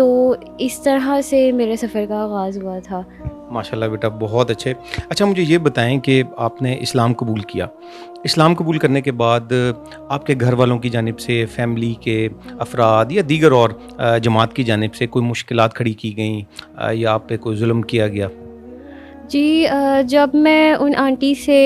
تو اس طرح سے میرے سفر کا آغاز ہوا تھا. ماشاءاللہ بیٹا، بہت اچھے. اچھا مجھے یہ بتائیں کہ آپ نے اسلام قبول کیا. اسلام قبول کرنے کے بعد آپ کے گھر والوں کی جانب سے، فیملی کے افراد یا دیگر اور جماعت کی جانب سے کوئی مشکلات کھڑی کی گئیں یا آپ پہ کوئی ظلم کیا گیا؟ جی جب میں ان آنٹی سے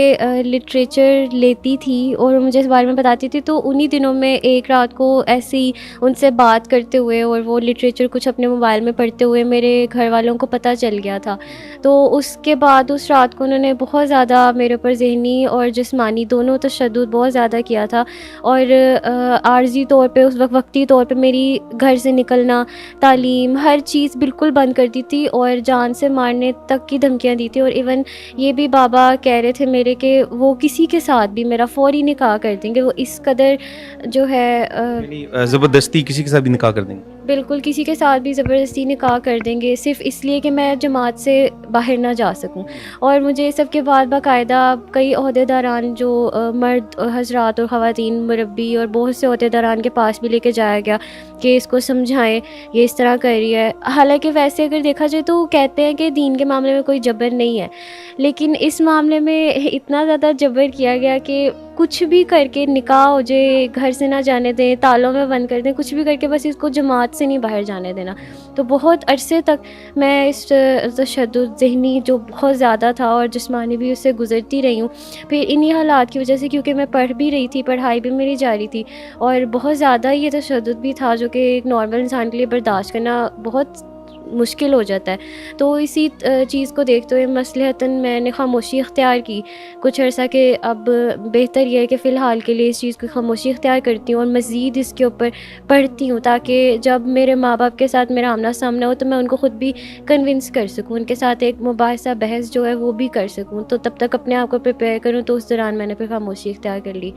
لٹریچر لیتی تھی اور مجھے اس بارے میں بتاتی تھی، تو انہی دنوں میں ایک رات کو ایسے ہی ان سے بات کرتے ہوئے اور وہ لٹریچر کچھ اپنے موبائل میں پڑھتے ہوئے میرے گھر والوں کو پتہ چل گیا تھا. تو اس کے بعد اس رات کو انہوں نے بہت زیادہ میرے اوپر ذہنی اور جسمانی دونوں تشدد بہت زیادہ کیا تھا. اور عارضی طور پہ اس وقتی طور پہ میری گھر سے نکلنا، تعلیم، ہر چیز بالکل بند کر دی تھی اور جان سے مارنے تک کی دھمکیاں دی تھی. اور ایون یہ بھی بابا کہہ رہے تھے میرے کہ وہ کسی کے ساتھ بھی میرا فوری نکاح کر دیں گے. وہ اس قدر جو ہے یعنی زبردستی کسی کے ساتھ بھی نکاح کر دیں گے؟ بالکل کسی کے ساتھ بھی زبردستی نکاح کر دیں گے، صرف اس لیے کہ میں جماعت سے باہر نہ جا سکوں. اور مجھے سب کے بعد باقاعدہ کئی عہدیداران جو مرد حضرات اور خواتین، مربی اور بہت سے عہدیداران کے پاس بھی لے کے جایا گیا کہ اس کو سمجھائیں یہ اس طرح کر رہی ہے. حالانکہ ویسے اگر دیکھا جائے تو کہتے ہیں کہ دین کے معاملے میں کوئی جبر نہیں ہے، لیکن اس معاملے میں اتنا زیادہ جبر کیا گیا کہ کچھ بھی کر کے نکاح ہو جائے، گھر سے نہ جانے دیں، تالوں میں بند کر دیں، کچھ بھی کر کے بس اس کو جماعت سے نہیں باہر جانے دینا. تو بہت عرصے تک میں اس تشدد ذہنی جو بہت زیادہ تھا اور جسمانی بھی اس سے گزرتی رہی ہوں. پھر انہی حالات کی وجہ سے، کیونکہ میں پڑھ بھی رہی تھی، پڑھائی بھی میری جاری تھی اور بہت زیادہ یہ تشدد بھی تھا جو کہ ایک نارمل انسان کے لیے برداشت کرنا بہت مشکل ہو جاتا ہے. تو اسی چیز کو دیکھتے ہوئے مصلحتاً میں نے خاموشی اختیار کی کچھ عرصہ کہ اب بہتر یہ ہے کہ فی الحال کے لیے اس چیز کی خاموشی اختیار کرتی ہوں اور مزید اس کے اوپر پڑھتی ہوں، تاکہ جب میرے ماں باپ کے ساتھ میرا آمنا سامنا ہو تو میں ان کو خود بھی کنونس کر سکوں، ان کے ساتھ ایک مباحثہ بحث جو ہے وہ بھی کر سکوں. تو تب تک اپنے آپ کو پریپیئر کروں. تو اس دوران میں نے پھر خاموشی اختیار کر لی.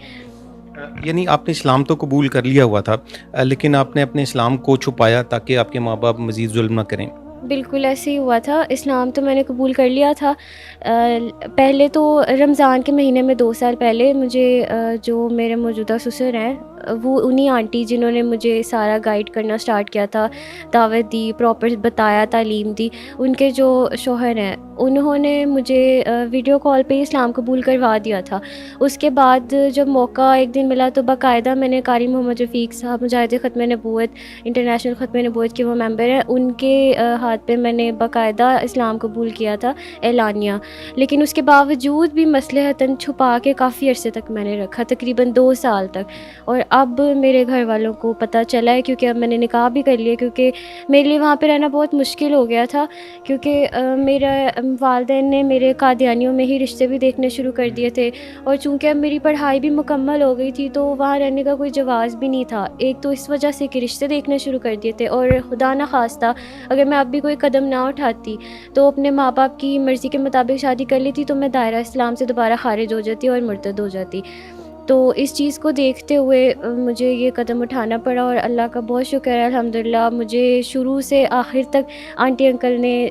یعنی آپ نے اسلام تو قبول کر لیا ہوا تھا، لیکن آپ نے اپنے اسلام کو چھپایا تاکہ آپ کے ماں باپ مزید ظلم نہ کریں. بالکل ایسے ہی ہوا تھا. اسلام تو میں نے قبول کر لیا تھا. پہلے تو رمضان کے مہینے میں 2 سال پہلے مجھے جو میرے موجودہ سسر ہیں، وہ انہی آنٹی جنہوں نے مجھے سارا گائیڈ کرنا سٹارٹ کیا تھا، دعوت دی، پراپر بتایا، تعلیم دی، ان کے جو شوہر ہیں انہوں نے مجھے ویڈیو کال پہ اسلام قبول کروا دیا تھا. اس کے بعد جب موقع ایک دن ملا تو باقاعدہ میں نے قاری محمد رفیق صاحب، مجاہد ختم نبوت، انٹرنیشنل ختم نبوت کے وہ ممبر ہیں، ان کے ہاتھ پہ میں نے باقاعدہ اسلام قبول کیا تھا اعلانیہ. لیکن اس کے باوجود بھی مصلحتاً چھپا کے کافی عرصے تک میں نے رکھا، تقریباً 2 سال تک. اور اب میرے گھر والوں کو پتہ چلا ہے، کیونکہ اب میں نے نکاح بھی کر لیا، کیونکہ میرے لیے وہاں پہ رہنا بہت مشکل ہو گیا تھا، کیونکہ میرا والدین نے میرے قادیانیوں میں ہی رشتے بھی دیکھنے شروع کر دیے تھے. اور چونکہ اب میری پڑھائی بھی مکمل ہو گئی تھی تو وہاں رہنے کا کوئی جواز بھی نہیں تھا. ایک تو اس وجہ سے کہ رشتے دیکھنے شروع کر دیے تھے، اور خدا نہ خواستہ اگر میں اب بھی کوئی قدم نہ اٹھاتی تو اپنے ماں باپ کی مرضی کے مطابق شادی کر لیتی تو میں دائرہ اسلام سے دوبارہ خارج ہو جاتی اور مرتد ہو جاتی. تو اس چیز کو دیکھتے ہوئے مجھے یہ قدم اٹھانا پڑا، اور اللہ کا بہت شکر ہے الحمدللہ، مجھے شروع سے آخر تک آنٹی انکل نے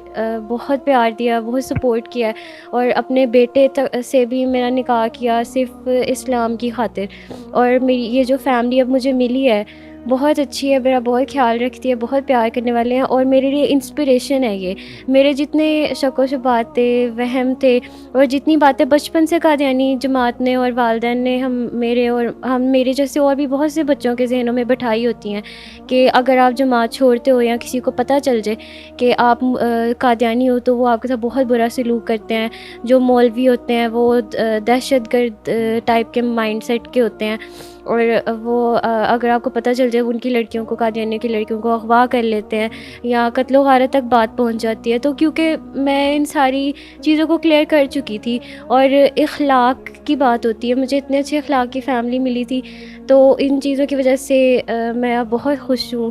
بہت پیار دیا، بہت سپورٹ کیا، اور اپنے بیٹے سے بھی میرا نکاح کیا صرف اسلام کی خاطر. اور میری یہ جو فیملی اب مجھے ملی ہے بہت اچھی ہے، میرا بہت خیال رکھتی ہے، بہت پیار کرنے والے ہیں، اور میرے لیے انسپریشن ہے. یہ میرے جتنے شک و شبہات تھے، وہم تھے، اور جتنی باتیں بچپن سے قادیانی جماعت نے اور والدین نے ہم میرے جیسے اور بھی بہت سے بچوں کے ذہنوں میں بٹھائی ہوتی ہیں کہ اگر آپ جماعت چھوڑتے ہو یا کسی کو پتہ چل جائے کہ آپ قادیانی ہو تو وہ آپ کے ساتھ بہت برا سلوک کرتے ہیں. جو مولوی ہوتے ہیں وہ دہشت گرد ٹائپ کے مائنڈ سیٹ کے ہوتے ہیں، اور وہ اگر آپ کو پتہ چل جائے ان کی لڑکیوں کو، قادیانی کی لڑکیوں کو اغوا کر لیتے ہیں یا قتل و غارت تک بات پہنچ جاتی ہے. تو کیونکہ میں ان ساری چیزوں کو کلیئر کر چکی تھی، اور اخلاق کی بات ہوتی ہے، مجھے اتنے اچھے اخلاق کی فیملی ملی تھی، تو ان چیزوں کی وجہ سے میں بہت خوش ہوں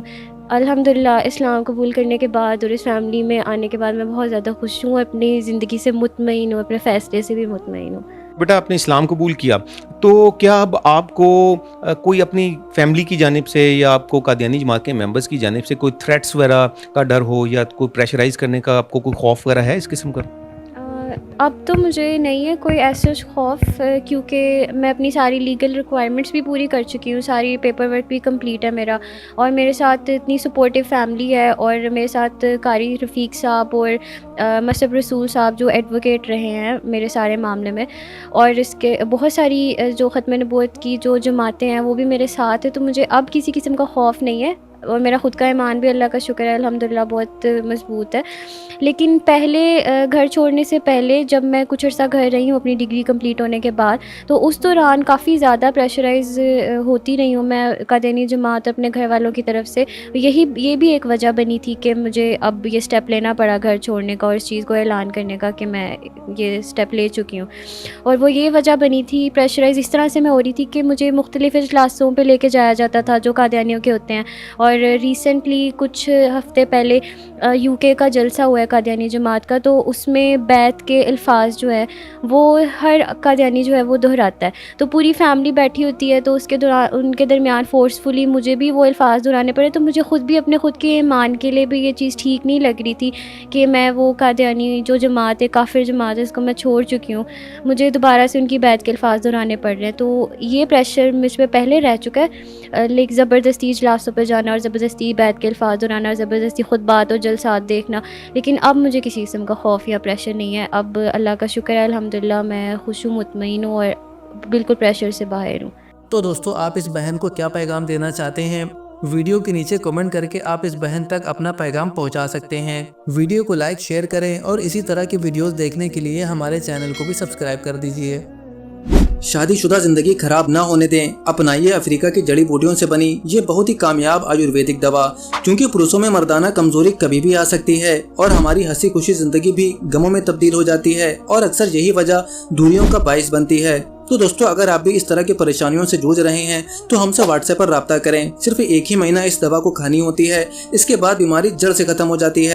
الحمدللہ. اسلام قبول کرنے کے بعد اور اس فیملی میں آنے کے بعد میں بہت زیادہ خوش ہوں، اپنی زندگی سے مطمئن ہوں، اپنے فیصلے سے بھی مطمئن ہوں. بیٹا آپ نے اسلام قبول کیا تو کیا اب آپ کو کوئی اپنی فیملی کی جانب سے یا آپ کو قادیانی جماعت کے ممبرس کی جانب سے کوئی تھریٹس وغیرہ کا ڈر ہو یا کوئی پریشرائز کرنے کا آپ کو کوئی خوف وغیرہ ہے اس قسم کا؟ اب تو مجھے نہیں ہے کوئی ایسا خوف، کیونکہ میں اپنی ساری لیگل ریکوائرمنٹس بھی پوری کر چکی ہوں، ساری پیپر ورک بھی کمپلیٹ ہے میرا، اور میرے ساتھ اتنی سپورٹیو فیملی ہے، اور میرے ساتھ قاری رفیق صاحب اور مصعب رسول صاحب جو ایڈوکیٹ رہے ہیں میرے سارے معاملے میں، اور اس کے بہت ساری جو ختم نبوت کی جو جماعتیں ہیں وہ بھی میرے ساتھ ہیں، تو مجھے اب کسی قسم کا خوف نہیں ہے، اور میرا خود کا ایمان بھی اللہ کا شکر ہے الحمدللہ بہت مضبوط ہے۔ لیکن پہلے گھر چھوڑنے سے پہلے جب میں کچھ عرصہ گھر رہی ہوں اپنی ڈگری کمپلیٹ ہونے کے بعد، تو اس دوران کافی زیادہ پریشرائز ہوتی رہی ہوں میں قادیانی جماعت اپنے گھر والوں کی طرف سے، یہ بھی ایک وجہ بنی تھی کہ مجھے اب یہ سٹیپ لینا پڑا گھر چھوڑنے کا اور اس چیز کو اعلان کرنے کا کہ میں یہ سٹیپ لے چکی ہوں، اور وہ یہ وجہ بنی تھی، پریشرائز اس طرح سے میں ہو رہی تھی کہ مجھے مختلف اجلاسوں پہ لے کے جایا جاتا تھا جو قادیانیوں کے ہوتے ہیں، اور ریسنٹلی کچھ ہفتے پہلے یو کے کا جلسہ ہوا ہے قادیانی جماعت کا، تو اس میں بیعت کے الفاظ جو ہے وہ ہر قادیانی جو ہے وہ دہراتا ہے، تو پوری فیملی بیٹھی ہوتی ہے، تو اس کے دوران ان کے درمیان فورسفلی مجھے بھی وہ الفاظ دہرانے پڑے، تو مجھے خود بھی اپنے خود کے ایمان کے لیے بھی یہ چیز ٹھیک نہیں لگ رہی تھی کہ میں وہ قادیانی جو جماعت ہے، کافر جماعت ہے، اس کو میں چھوڑ چکی ہوں، مجھے دوبارہ سے ان کی بیعت کے الفاظ دہرانے پڑ رہے ہیں، تو یہ پریشر مجھ پہ پہلے رہ چکا ہے، لیکن زبردستی اجلاسوں پہ جانا اور زبردستی بیعت کے الفاظ دہرانا اور زبردستی خطبات اور جلسات دیکھنا، لیکن اب مجھے کسی قسم کا خوف یا پریشر نہیں ہے، اب اللہ کا شکر ہے الحمدللہ میں خوش ہوں، مطمئن ہوں اور بالکل پریشر سے باہر ہوں۔ تو دوستو آپ اس بہن کو کیا پیغام دینا چاہتے ہیں؟ ویڈیو کے نیچے کمنٹ کر کے آپ اس بہن تک اپنا پیغام پہنچا سکتے ہیں۔ ویڈیو کو لائک شیئر کریں اور اسی طرح کی ویڈیوز دیکھنے کے لیے ہمارے چینل کو بھی سبسکرائب کر دیجئے۔ شادی شدہ زندگی خراب نہ ہونے دیں، اپنائیے افریقہ کی جڑی بوٹیوں سے بنی یہ بہت ہی کامیاب آیورویدک دوا، کیونکہ پروسوں میں مردانہ کمزوری کبھی بھی آ سکتی ہے اور ہماری ہنسی خوشی زندگی بھی غموں میں تبدیل ہو جاتی ہے، اور اکثر یہی وجہ دوریوں کا باعث بنتی ہے۔ تو دوستو اگر آپ بھی اس طرح کی پریشانیوں سے جوجھ رہے ہیں تو ہم سے واٹس ایپ پر رابطہ کریں، صرف ایک ہی مہینہ اس دوا کو کھانی ہوتی ہے، اس کے بعد بیماری جڑ سے ختم ہو جاتی ہے۔